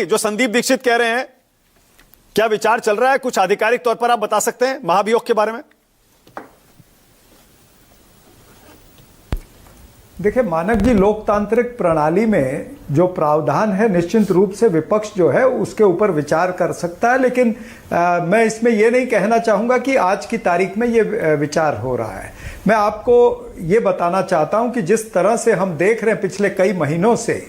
जो संदीप दीक्षित कह रहे हैं, क्या विचार चल रहा है? कुछ आधिकारिक तौर पर आप बता सकते हैं महाभियोग के बारे में? देखिए मानक जी, लोकतांत्रिक प्रणाली में जो प्रावधान है निश्चित रूप से विपक्ष जो है उसके ऊपर विचार कर सकता है, लेकिन मैं इसमें यह नहीं कहना चाहूंगा कि आज की तारीख में ये विचार हो रहा है। मैं आपको ये बताना चाहता हूं कि जिस तरह से हम देख रहे हैं पिछले कई महीनों से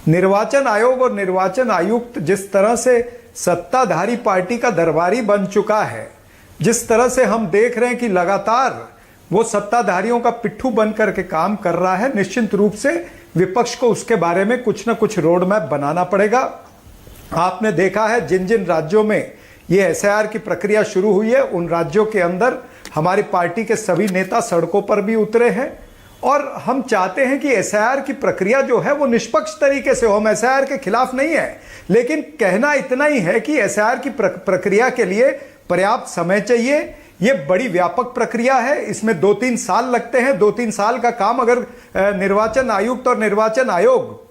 निर्वाचन आयोग और निर्वाचन आयुक्त जिस तरह से सत्ताधारी पार्टी का दरबारी बन चुका है, जिस तरह से हम देख रहे हैं कि लगातार वो सत्ताधारियों का पिट्ठू बन करके काम कर रहा है, निश्चित रूप से विपक्ष को उसके बारे में कुछ ना कुछ रोड मैप बनाना पड़ेगा। आपने देखा है जिन जिन राज्यों में ये एसआईआर की प्रक्रिया शुरू हुई है, उन राज्यों के अंदर हमारी पार्टी के सभी नेता सड़कों पर भी उतरे हैं और हम चाहते हैं कि एसआईआर की प्रक्रिया जो है वो निष्पक्ष तरीके से हो। हम एसआईआर के खिलाफ नहीं है, लेकिन कहना इतना ही है कि एसआईआर की प्रक्रिया के लिए पर्याप्त समय चाहिए। ये बड़ी व्यापक प्रक्रिया है, इसमें 2-3 साल लगते हैं। 2-3 साल का काम अगर निर्वाचन आयुक्त और निर्वाचन आयोग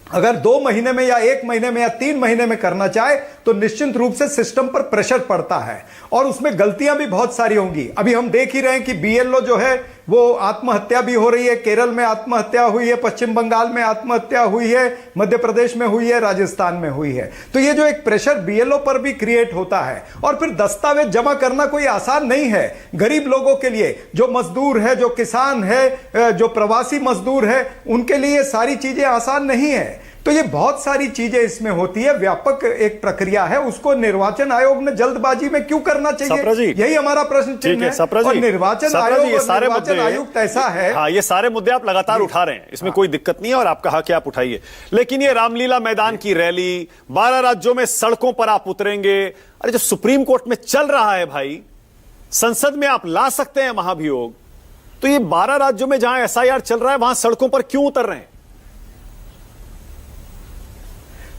अगर 2 महीने में या 1 महीने में या 3 महीने में करना चाहे तो निश्चित रूप से सिस्टम पर प्रेशर पड़ता है और उसमें गलतियां भी बहुत सारी होंगी। अभी हम देख ही रहे हैं कि बीएलओ जो है वो आत्महत्या भी हो रही है। केरल में आत्महत्या हुई है, पश्चिम बंगाल में आत्महत्या हुई है, मध्य प्रदेश में हुई है, राजस्थान में हुई है। तो ये जो एक प्रेशर बीएलओ पर भी क्रिएट होता है और फिर दस्तावेज जमा करना कोई आसान नहीं है गरीब लोगों के लिए। जो मजदूर है, जो किसान है, जो प्रवासी मजदूर है, उनके लिए सारी चीजें आसान नहीं है। तो ये बहुत सारी चीजें इसमें होती है, व्यापक एक प्रक्रिया है, उसको निर्वाचन आयोग ने जल्दबाजी में क्यों करना चाहिए, यही हमारा प्रश्न चिन्ह है। और निर्वाचन आयोग और निर्वाचन आयुक्त ऐसा है। हाँ, ये सारे मुद्दे आप लगातार उठा रहे हैं, इसमें कोई दिक्कत नहीं है और आपका हक है, आप उठाइए। लेकिन ये रामलीला मैदान की रैली, 12 राज्यों में सड़कों पर आप उतरेंगे, अरे जो सुप्रीम कोर्ट में चल रहा है भाई, संसद में आप ला सकते हैं महाभियोग, तो ये 12 राज्यों में जहां एसआईआर चल रहा है वहां सड़कों पर क्यों उतर रहे हैं?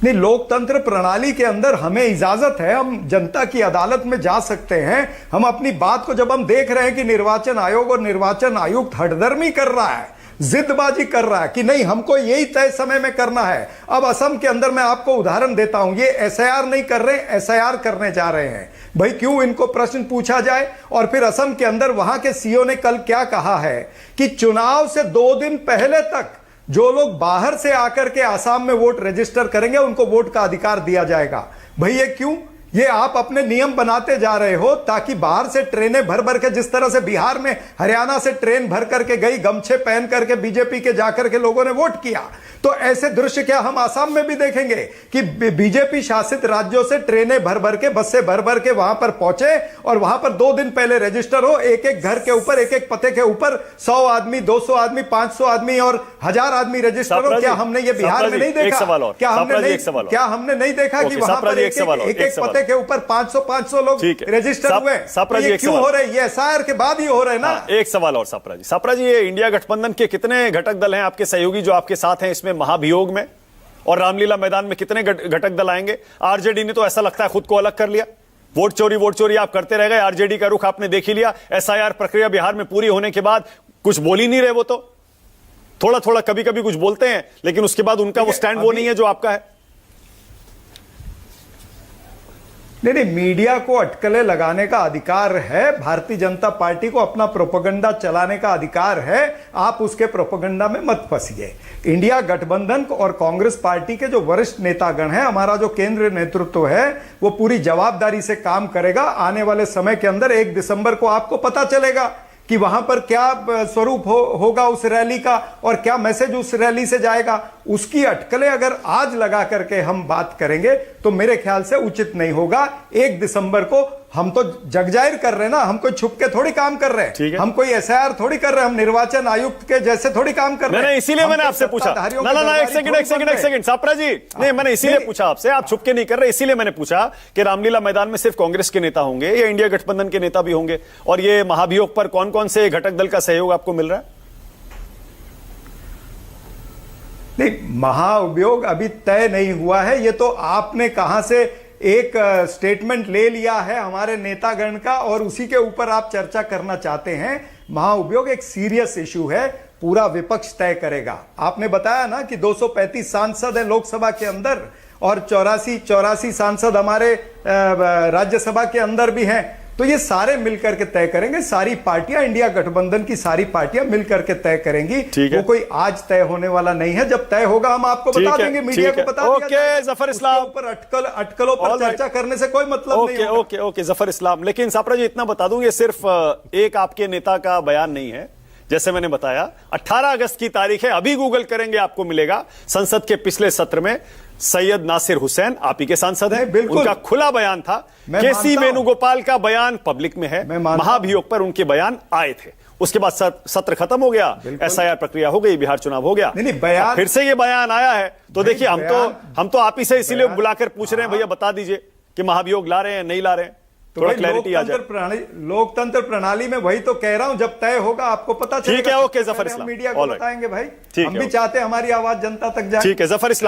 नहीं, लोकतंत्र प्रणाली के अंदर हमें इजाजत है, हम जनता की अदालत में जा सकते हैं। हम अपनी बात को जब हम देख रहे हैं कि निर्वाचन आयोग और निर्वाचन आयुक्त हठधर्मी कर रहा है, जिदबाजी कर रहा है कि नहीं हमको यही तय समय में करना है। अब असम के अंदर मैं आपको उदाहरण देता हूं, ये एसआईआर नहीं कर रहे, एसआईआर करने जा रहे हैं। भाई क्यों इनको प्रश्न पूछा जाए? और फिर असम के अंदर वहां के सीओ ने कल क्या कहा है कि चुनाव से 2 दिन पहले तक जो लोग बाहर से आकर के आसाम में वोट रजिस्टर करेंगे उनको वोट का अधिकार दिया जाएगा। भाई ये क्यों? ये आप अपने नियम बनाते जा रहे हो ताकि बाहर से ट्रेनें भर भर के, जिस तरह से बिहार में हरियाणा से ट्रेन भर करके गई, गमछे पहन करके बीजेपी के जाकर के लोगों ने वोट किया, तो ऐसे दृश्य क्या हम आसाम में भी देखेंगे कि बीजेपी शासित राज्यों से ट्रेनें भर भर के, बसें भर भर के वहां पर पहुंचे और वहां पर 2 दिन पहले रजिस्टर हो, एक एक घर के ऊपर, एक एक पते के ऊपर 100 आदमी, 200 आदमी, 500 आदमी और 1000 आदमी रजिस्टर हो? क्या हमने ये बिहार में नहीं देखा? क्या हमने नहीं देखा कि वहां पर एक एक पते के ऊपर 500 लोग रजिस्टर हुए? ये क्यों हो रहे? ये एसआईआर के बाद ही हो रहे ना। एक सवाल और सापरा जी, ये इंडिया गठबंधन के कितने घटक दल हैं आपके सहयोगी जो आपके साथ हैं इसमें महाभियोग में, और रामलीला मैदान में कितने घटक दल आएंगे? आरजेडी ने तो ऐसा लगता है खुद को अलग कर लिया। वोट चोरी आप करते रह गए, आरजेडी का रुख आपने देख ही लिया। एसआईआर प्रक्रिया बिहार में पूरी होने के बाद कुछ बोल ही नहीं रहे, वो तो थोड़ा कभी कभी कुछ बोलते हैं, लेकिन उसके बाद उनका वो स्टैंड वो नहीं है जो आपका है। नहीं, मीडिया को अटकलें लगाने का अधिकार है, भारतीय जनता पार्टी को अपना प्रोपेगेंडा चलाने का अधिकार है, आप उसके प्रोपेगेंडा में मत फंसिए। इंडिया गठबंधन और कांग्रेस पार्टी के जो वरिष्ठ नेतागण हैं, हमारा जो केंद्रीय नेतृत्व है, वो पूरी जवाबदारी से काम करेगा। आने वाले समय के अंदर 1 दिसंबर को आपको पता चलेगा कि वहां पर क्या स्वरूप होगा उस रैली का और क्या मैसेज उस रैली से जाएगा। उसकी अटकलें अगर आज लगा करके हम बात करेंगे तो मेरे ख्याल से उचित नहीं होगा। 1 दिसंबर को हम तो जगजाहिर कर रहे हैं ना, हम कोई छुप के थोड़ी काम कर रहे हैं, हम कोई एसआईआर थोड़ी कर रहे हैं, हम निर्वाचन आयुक्त के जैसे थोड़ी काम कर रहे हैं। इसीलिए मैंने आपसे पूछा, एक सेकंड सापरा जी, नहीं मैंने इसीलिए पूछा आपसे, आप छुप के नहीं कर रहे, इसीलिए मैंने पूछा कि रामलीला मैदान में सिर्फ कांग्रेस के नेता होंगे या इंडिया गठबंधन के नेता भी होंगे, और ये महाभियोग पर कौन कौन से घटक दल का सहयोग आपको मिल रहा है? नहीं, महाअभियोग अभी तय नहीं हुआ है। ये तो आपने कहां से एक स्टेटमेंट ले लिया है हमारे नेतागण का और उसी के ऊपर आप चर्चा करना चाहते हैं। महाअभियोग एक सीरियस इशू है, पूरा विपक्ष तय करेगा। आपने बताया ना कि 235 सांसद हैं लोकसभा के अंदर और 84 सांसद हमारे राज्यसभा के अंदर भी हैं। तो ये सारे मिलकर के तय करेंगे, सारी पार्टियां, इंडिया गठबंधन की सारी पार्टियां मिलकर के तय करेंगी। वो कोई आज तय होने वाला नहीं है, जब तय होगा हम आपको बता देंगे, मीडिया को बता देंगे। ओके जफर इस्लाम, पर अटकलों पर चर्चा करने से कोई मतलब नहीं होगा। ओके जफर इस्लाम, लेकिन सापरा जी इतना बता दूं, ये सिर्फ एक आपके नेता का बयान नहीं है। जैसे मैंने बताया 18 अगस्त की तारीख है, अभी गूगल करेंगे आपको मिलेगा। संसद के पिछले सत्र में सैयद नासिर हुसैन, आप ही के सांसद हैं, उनका खुला बयान था। केसी वेणुगोपाल का बयान पब्लिक में है, महाभियोग पर उनके बयान आए थे। उसके बाद सत्र खत्म हो गया, एसआईआर प्रक्रिया हो गई, बिहार चुनाव हो गया, बयान फिर से ये बयान आया है। तो देखिए हम तो आप ही से इसीलिए बुलाकर पूछ रहे हैं, भैया बता दीजिए कि महाभियोग ला रहे हैं नहीं ला रहे हैं, थोड़ा क्लैरिटी आ जाए। लोकतंत्र प्रणाली में वही तो कह रहा हूं, जब तय होगा आपको पता चलेगा। ठीक है, ओके जफर इस्लाम, मीडिया को बताएंगे भाई, हम भी चाहते हैं हमारी आवाज जनता तक जाए। ठीक है जफर इस्लाम।